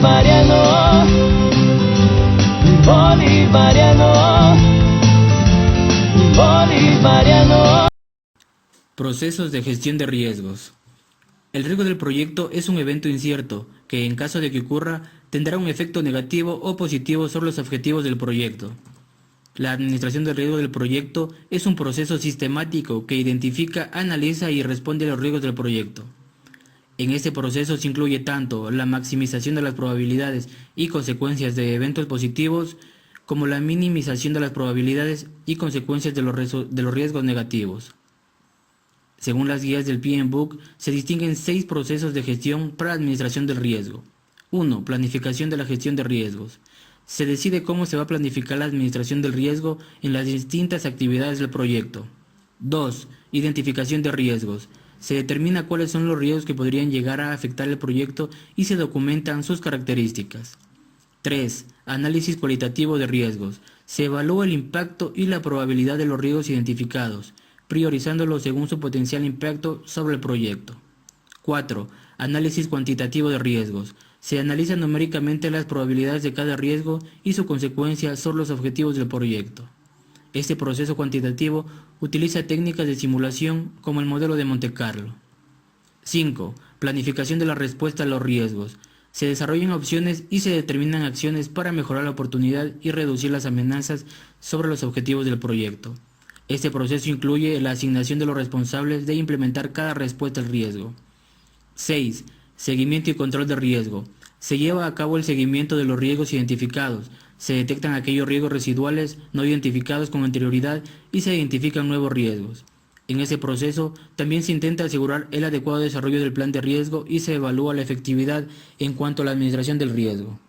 Bolivariano, bolivariano, bolivariano. Procesos de gestión de riesgos. El riesgo del proyecto es un evento incierto que, en caso de que ocurra, tendrá un efecto negativo o positivo sobre los objetivos del proyecto. La administración del riesgo del proyecto es un proceso sistemático que identifica, analiza y responde a los riesgos del proyecto. En este proceso se incluye tanto la maximización de las probabilidades y consecuencias de eventos positivos, como la minimización de las probabilidades y consecuencias de los riesgos negativos. Según las guías del PMBOK, se distinguen 6 procesos de gestión para la administración del riesgo. 1. Planificación de la gestión de riesgos. Se decide cómo se va a planificar la administración del riesgo en las distintas actividades del proyecto. 2. Identificación de riesgos. Se determina cuáles son los riesgos que podrían llegar a afectar el proyecto y se documentan sus características. 3. Análisis cualitativo de riesgos. Se evalúa el impacto y la probabilidad de los riesgos identificados, priorizándolos según su potencial impacto sobre el proyecto. 4. Análisis cuantitativo de riesgos. Se analizan numéricamente las probabilidades de cada riesgo y su consecuencia sobre los objetivos del proyecto. Este proceso cuantitativo utiliza técnicas de simulación como el modelo de Monte Carlo. 5. Planificación de la respuesta a los riesgos. Se desarrollan opciones y se determinan acciones para mejorar la oportunidad y reducir las amenazas sobre los objetivos del proyecto. Este proceso incluye la asignación de los responsables de implementar cada respuesta al riesgo. 6. Seguimiento y control de riesgo. Se lleva a cabo el seguimiento de los riesgos identificados. Se detectan aquellos riesgos residuales no identificados con anterioridad y se identifican nuevos riesgos. En ese proceso también se intenta asegurar el adecuado desarrollo del plan de riesgo y se evalúa la efectividad en cuanto a la administración del riesgo.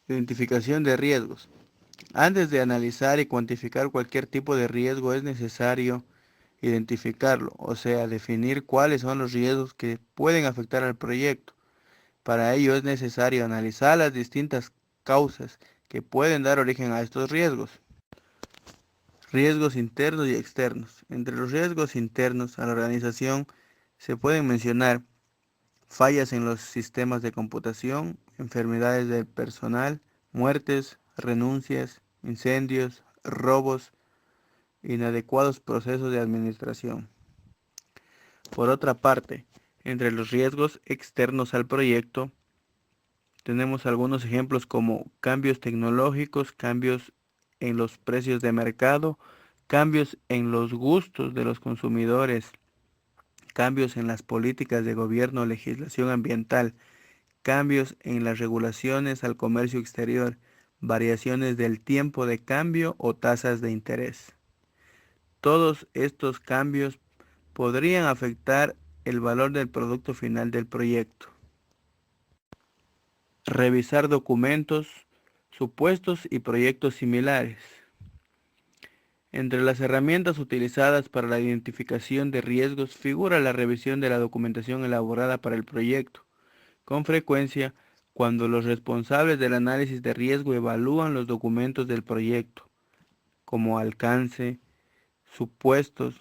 Identificación de riesgos. Antes de analizar y cuantificar cualquier tipo de riesgo es necesario identificarlo, o sea, definir cuáles son los riesgos que pueden afectar al proyecto. Para ello es necesario analizar las distintas causas que pueden dar origen a estos riesgos. Riesgos internos y externos. Entre los riesgos internos a la organización se pueden mencionar fallas en los sistemas de computación, enfermedades del personal, muertes, renuncias, incendios, robos, inadecuados procesos de administración. Por otra parte, entre los riesgos externos al proyecto, tenemos algunos ejemplos como cambios tecnológicos, cambios en los precios de mercado, cambios en los gustos de los consumidores, cambios en las políticas de gobierno o legislación ambiental, cambios en las regulaciones al comercio exterior, variaciones del tiempo de cambio o tasas de interés. Todos estos cambios podrían afectar el valor del producto final del proyecto. Revisar documentos, supuestos y proyectos similares. Entre las herramientas utilizadas para la identificación de riesgos figura la revisión de la documentación elaborada para el proyecto. Con frecuencia, cuando los responsables del análisis de riesgo evalúan los documentos del proyecto, como alcance, supuestos,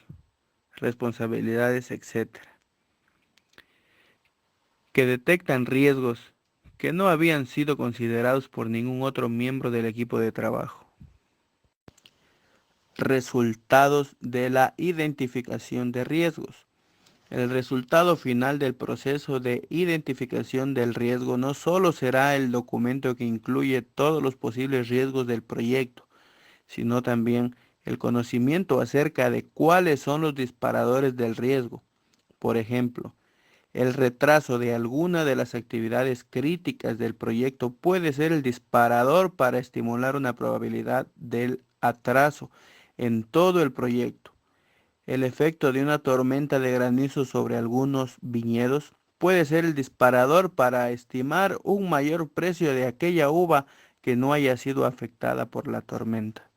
responsabilidades, etc., que detectan riesgos que no habían sido considerados por ningún otro miembro del equipo de trabajo. Resultados de la identificación de riesgos. El resultado final del proceso de identificación del riesgo no solo será el documento que incluye todos los posibles riesgos del proyecto, sino también el conocimiento acerca de cuáles son los disparadores del riesgo. Por ejemplo, el retraso de alguna de las actividades críticas del proyecto puede ser el disparador para estimular una probabilidad del atraso en todo el proyecto. El efecto de una tormenta de granizo sobre algunos viñedos puede ser el disparador para estimar un mayor precio de aquella uva que no haya sido afectada por la tormenta.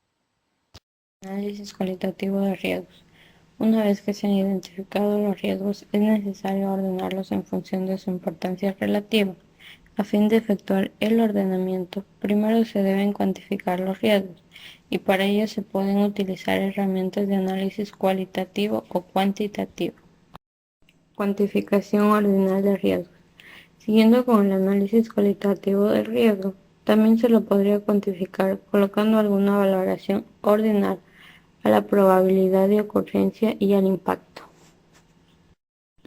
Análisis cualitativo de riesgos. Una vez que se han identificado los riesgos, es necesario ordenarlos en función de su importancia relativa. A fin de efectuar el ordenamiento, primero se deben cuantificar los riesgos, y para ello se pueden utilizar herramientas de análisis cualitativo o cuantitativo. Cuantificación ordinal de riesgos. Siguiendo con el análisis cualitativo del riesgo, también se lo podría cuantificar colocando alguna valoración ordinal a la probabilidad de ocurrencia y al impacto.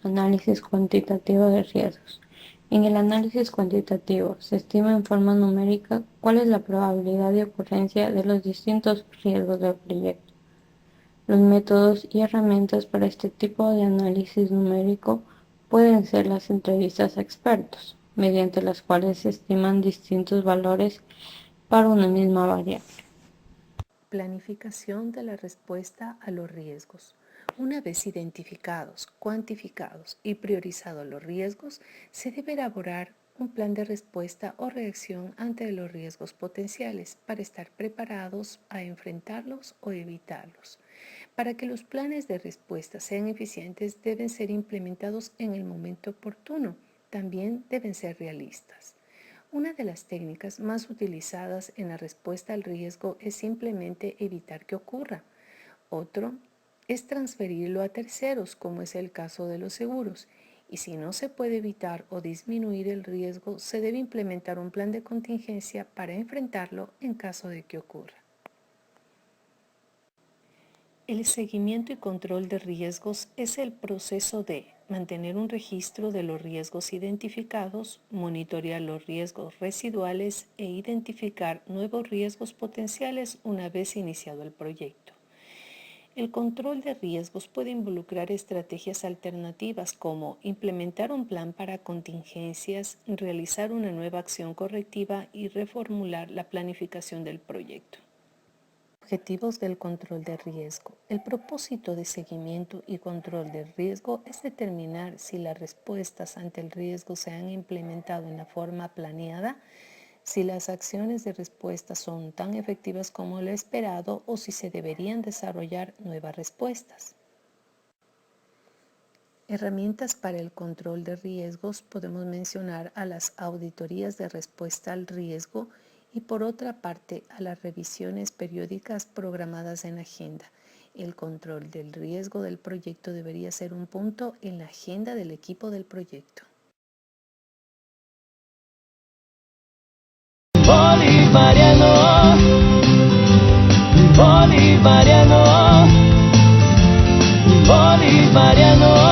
Análisis cuantitativo de riesgos. En el análisis cuantitativo se estima en forma numérica cuál es la probabilidad de ocurrencia de los distintos riesgos del proyecto. Los métodos y herramientas para este tipo de análisis numérico pueden ser las entrevistas a expertos, mediante las cuales se estiman distintos valores para una misma variable. Planificación de la respuesta a los riesgos. Una vez identificados, cuantificados y priorizados los riesgos, se debe elaborar un plan de respuesta o reacción ante los riesgos potenciales para estar preparados a enfrentarlos o evitarlos. Para que los planes de respuesta sean eficientes, deben ser implementados en el momento oportuno. También deben ser realistas. Una de las técnicas más utilizadas en la respuesta al riesgo es simplemente evitar que ocurra. Otro es transferirlo a terceros, como es el caso de los seguros. Y si no se puede evitar o disminuir el riesgo, se debe implementar un plan de contingencia para enfrentarlo en caso de que ocurra. El seguimiento y control de riesgos es el proceso de mantener un registro de los riesgos identificados, monitorear los riesgos residuales e identificar nuevos riesgos potenciales una vez iniciado el proyecto. El control de riesgos puede involucrar estrategias alternativas como implementar un plan para contingencias, realizar una nueva acción correctiva y reformular la planificación del proyecto. Objetivos del control de riesgo. El propósito de seguimiento y control de riesgo es determinar si las respuestas ante el riesgo se han implementado en la forma planeada, si las acciones de respuesta son tan efectivas como lo esperado o si se deberían desarrollar nuevas respuestas. Herramientas para el control de riesgos. Podemos mencionar a las auditorías de respuesta al riesgo y por otra parte a las revisiones periódicas programadas en la agenda. El control del riesgo del proyecto debería ser un punto en la agenda del equipo del proyecto. Bolivariano, bolivariano, bolivariano.